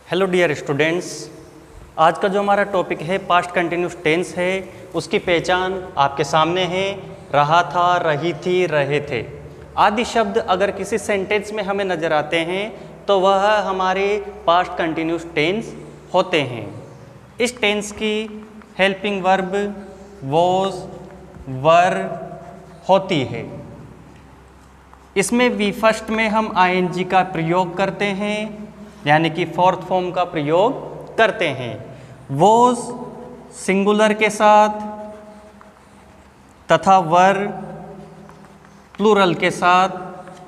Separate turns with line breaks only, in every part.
Hello dear students, आज का जो हमारा टॉपिक है पास्ट कंटिन्यूस टेंस है, उसकी पहचान आपके सामने है। रहा था, रही थी, रहे थे आदि शब्द अगर किसी सेंटेंस में हमें नज़र आते हैं तो वह हमारे पास्ट कंटिन्यूस टेंस होते हैं। इस टेंस की हेल्पिंग वर्ब वॉज वर होती है। इसमें वी फर्स्ट में हम आईएनजी का प्रयोग करते हैं, यानी कि फोर्थ फॉर्म का प्रयोग करते हैं। वॉज सिंगुलर के साथ तथा वर प्लूरल के साथ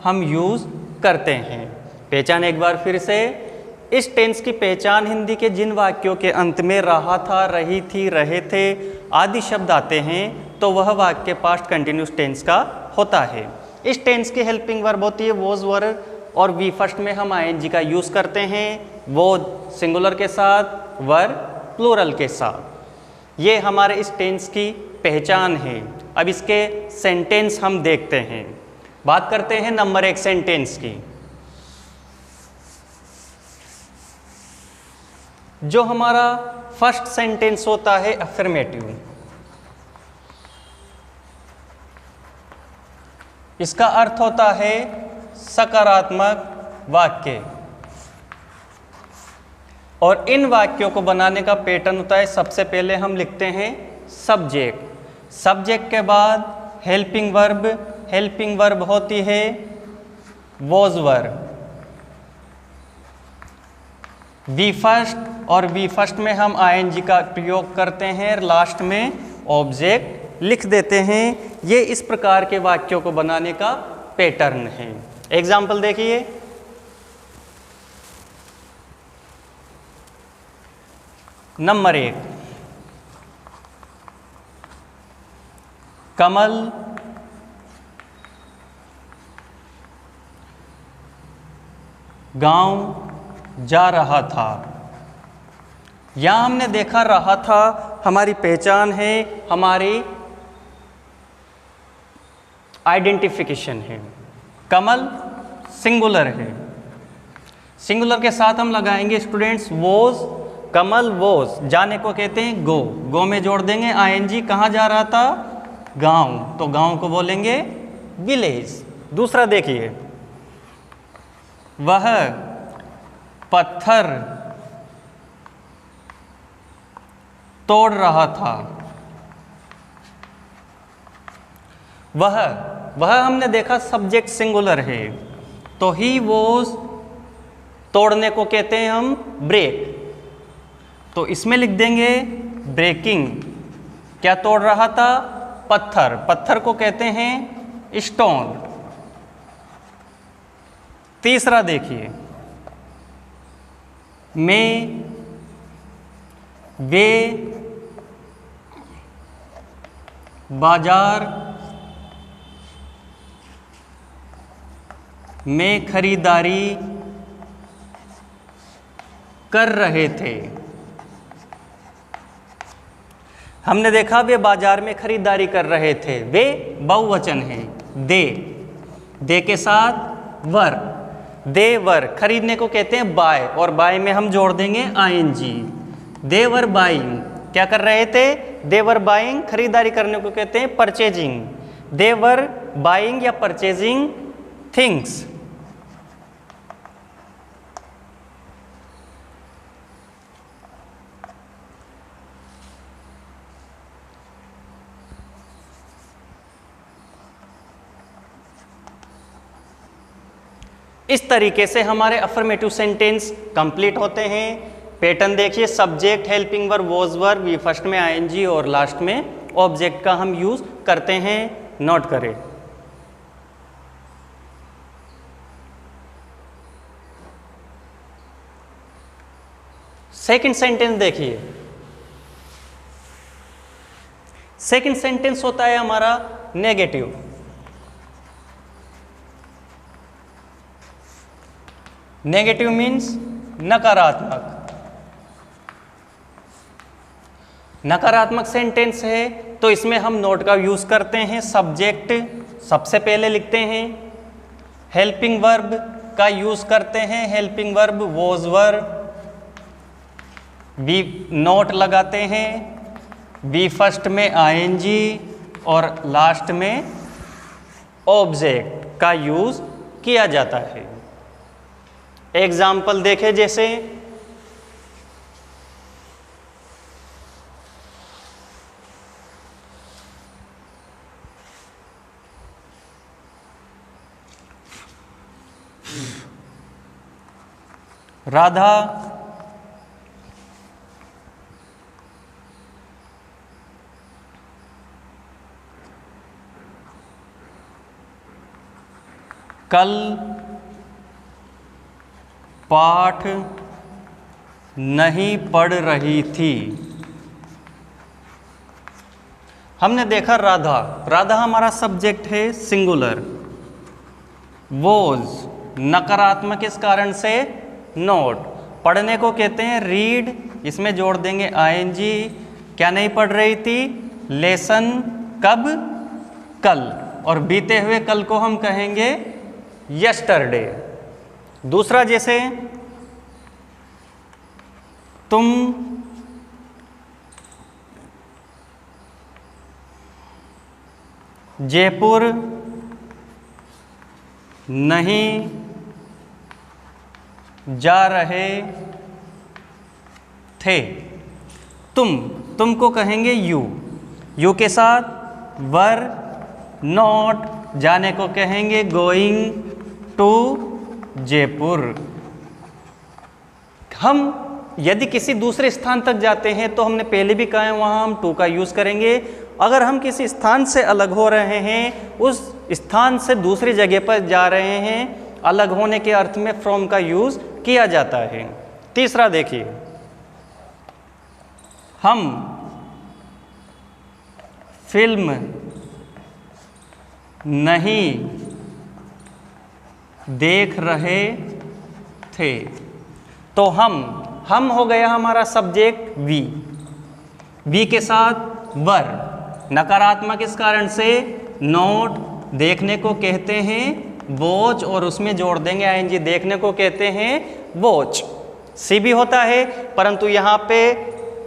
हम यूज़ करते हैं। पहचान एक बार फिर से, इस टेंस की पहचान हिंदी के जिन वाक्यों के अंत में रहा था, रही थी, रहे थे आदि शब्द आते हैं तो वह वाक्य पास्ट कंटिन्यूस टेंस का होता है। इस टेंस की हेल्पिंग वर्ब होती है वॉज वर, और वी फर्स्ट में हम आईएनजी का यूज़ करते हैं। वो सिंगुलर के साथ, वर प्लूरल के साथ। ये हमारे इस टेंस की पहचान है। अब इसके सेंटेंस हम देखते हैं। बात करते हैं नंबर 1 सेंटेंस की। जो हमारा फर्स्ट सेंटेंस होता है अफर्मेटिव, इसका अर्थ होता है सकारात्मक वाक्य। और इन वाक्यों को बनाने का पैटर्न होता है, सबसे पहले हम लिखते हैं सब्जेक्ट। सब्जेक्ट के बाद हेल्पिंग वर्ब। हेल्पिंग वर्ब होती है वॉज वर। वी फर्स्ट, और वी फर्स्ट में हम आईएनजी का प्रयोग करते हैं, लास्ट में ऑब्जेक्ट लिख देते हैं। ये इस प्रकार के वाक्यों को बनाने का पैटर्न है। एग्जाम्पल देखिए, नंबर 1, कमल गांव जा रहा था। यहां हमने देखा रहा था हमारी पहचान है, हमारी आइडेंटिफिकेशन है। कमल सिंगुलर है, सिंगुलर के साथ हम लगाएंगे स्टूडेंट्स वॉज। कमल वॉज, जाने को कहते हैं गो। गो में जोड़ देंगे आईएनजी। कहाँ जा रहा था? गांव, तो गांव को बोलेंगे विलेज। दूसरा देखिए, वह पत्थर तोड़ रहा था। वह हमने देखा सब्जेक्ट सिंगुलर है, तो ही वॉज तोड़ने को कहते हैं हम ब्रेक, तो इसमें लिख देंगे ब्रेकिंग। क्या तोड़ रहा था? पत्थर। पत्थर को कहते हैं स्टोन। तीसरा देखिए, वे बाजार में खरीदारी कर रहे थे। हमने देखा वे बाजार में खरीदारी कर रहे थे। वे बहुवचन है, दे के साथ वर। दे वर, खरीदने को कहते हैं बाय, और बाय में हम जोड़ देंगे आईएनजी। दे वर बाइंग, क्या कर रहे थे? दे वर बाइंग, खरीदारी करने को कहते हैं परचेजिंग। दे वर बाइंग या परचेजिंग थिंग्स। इस तरीके से हमारे अफर्मेटिव सेंटेंस कंप्लीट होते हैं। पैटर्न देखिए, subject, helping verb, was verb, V first में आईएनजी और लास्ट में ऑब्जेक्ट का हम यूज करते हैं। नोट करें। सेकंड सेंटेंस देखिए। सेकंड सेंटेंस होता है हमारा नेगेटिव। नेगेटिव मीन्स नकारात्मक। नकारात्मक सेंटेंस है तो इसमें हम नोट का यूज करते हैं। सब्जेक्ट सबसे पहले लिखते हैं, हेल्पिंग वर्ब का यूज़ करते हैं, helping verb was were, be not लगाते हैं, बी फर्स्ट में आईएनजी और लास्ट में ऑब्जेक्ट का यूज किया जाता है। एग्जाम्पल देखें, जैसे राधा कल पाठ नहीं पढ़ रही थी। हमने देखा राधा, राधा हमारा सब्जेक्ट है सिंगुलर। वॉज नकारात्मक इस कारण से नोट। पढ़ने को कहते हैं रीड, इसमें जोड़ देंगे आईएनजी। क्या नहीं पढ़ रही थी? लेसन। कब? कल। और बीते हुए कल को हम कहेंगे यस्टरडे। दूसरा, जैसे तुम जयपुर नहीं जा रहे थे। तुमको कहेंगे यू। यू के साथ वर, नॉट। जाने को कहेंगे गोइंग टू जयपुर। हम यदि किसी दूसरे स्थान तक जाते हैं तो हमने पहले भी कहा है वहाँ हम टू का यूज़ करेंगे। अगर हम किसी स्थान से अलग हो रहे हैं, उस स्थान से दूसरी जगह पर जा रहे हैं, अलग होने के अर्थ में फ्रॉम का यूज़ किया जाता है। तीसरा देखिए, हम फिल्म नहीं देख रहे थे। तो हम हो गया हमारा सब्जेक्ट वी। वी के साथ वर, नकारात्मक इस कारण से नोट। देखने को कहते हैं वॉच और उसमें जोड़ देंगे आईएनजी। देखने को कहते हैं वॉच। सी भी होता है, परंतु यहाँ पे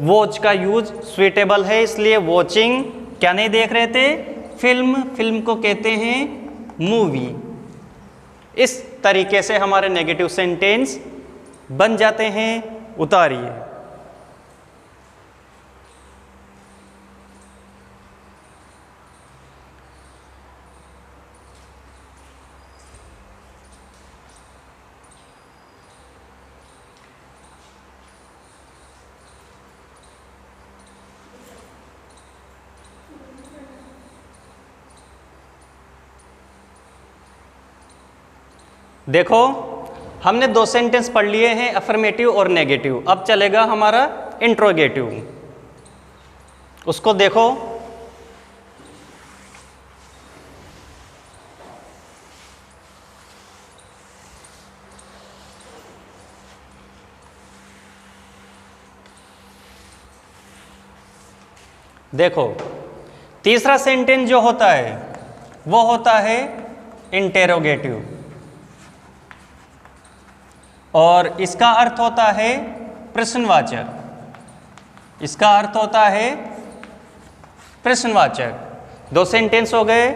वॉच का यूज सुइटेबल है, इसलिए वॉचिंग। क्या नहीं देख रहे थे? फिल्म। फिल्म को कहते हैं मूवी। इस तरीके से हमारे नेगेटिव सेंटेंस बन जाते हैं। उतारिए। देखो, हमने दो सेंटेंस पढ़ लिए हैं, अफर्मेटिव और नेगेटिव। अब चलेगा हमारा इंट्रोगेटिव। उसको देखो। देखो, तीसरा सेंटेंस जो होता है वो होता है इंटेरोगेटिव, और इसका अर्थ होता है प्रश्नवाचक। इसका अर्थ होता है प्रश्नवाचक। दो सेंटेंस हो गए,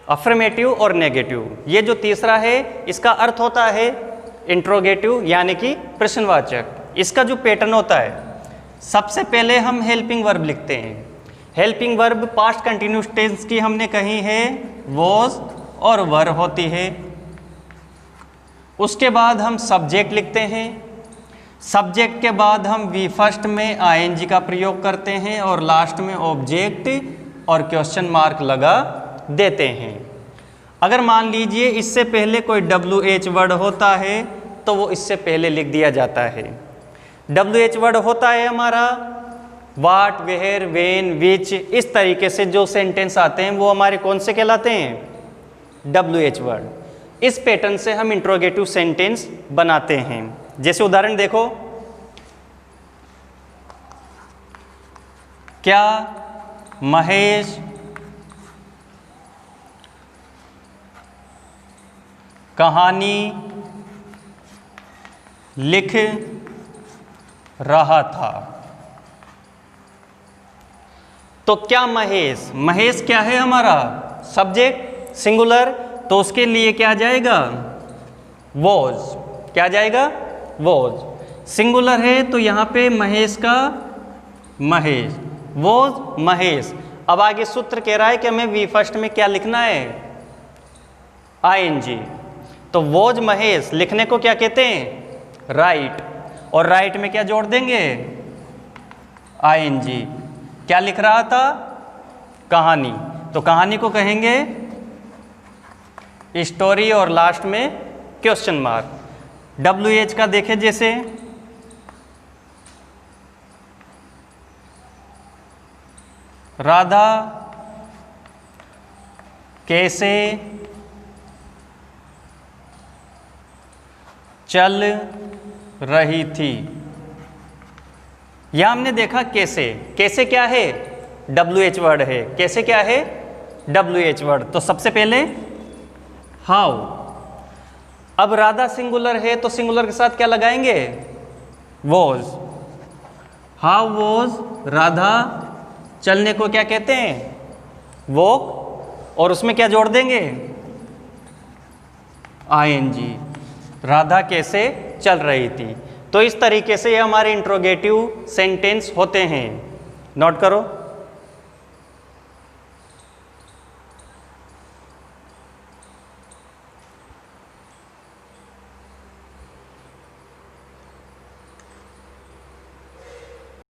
अफर्मेटिव और नेगेटिव। ये जो तीसरा है इसका अर्थ होता है इंट्रोगेटिव, यानी कि प्रश्नवाचक। इसका जो पैटर्न होता है, सबसे पहले हम हेल्पिंग वर्ब लिखते हैं। Helping verb past continuous tense की हमने कही है, वॉज और वर होती है। उसके बाद हम सब्जेक्ट लिखते हैं। सब्जेक्ट के बाद हम वी फर्स्ट में आईएनजी का प्रयोग करते हैं और लास्ट में ऑब्जेक्ट और क्वेश्चन मार्क लगा देते हैं। अगर मान लीजिए इससे पहले कोई WH वर्ड होता है तो वो इससे पहले लिख दिया जाता है। WH वर्ड होता है हमारा वाट, वेयर, वेन, विच। इस तरीके से जो सेंटेंस आते हैं वो हमारे कौन से कहलाते हैं? WH word. इस पैटर्न से हम इंट्रोगेटिव सेंटेंस बनाते हैं। जैसे उदाहरण देखो, क्या महेश कहानी लिख रहा था। तो क्या महेश, महेश क्या है हमारा सब्जेक्ट सिंगुलर, तो उसके लिए क्या जाएगा वॉज, क्या जाएगा वॉज। सिंगुलर है तो यहाँ पे महेश का महेश, वॉज महेश। अब आगे सूत्र कह रहा है कि हमें वी फर्स्ट में क्या लिखना है आईएनजी। तो वॉज महेश लिखने को क्या कहते हैं राइट, और राइट में क्या जोड़ देंगे आईएनजी। क्या लिख रहा था कहानी, तो कहानी को कहेंगे स्टोरी और लास्ट में क्वेश्चन मार्क। WH का देखें जैसे राधा कैसे चल रही थी, यह हमने देखा कैसे, कैसे क्या है WH वर्ड है, कैसे क्या है WH वर्ड। तो सबसे पहले हाउ। अब राधा सिंगुलर है तो सिंगुलर के साथ क्या लगाएंगे वॉज। हाउ वॉज राधा, चलने को क्या कहते हैं वॉक, और उसमें क्या जोड़ देंगे आईएनजी। राधा कैसे चल रही थी। तो इस तरीके से ये हमारे इंट्रोगेटिव सेंटेंस होते हैं। नोट करो।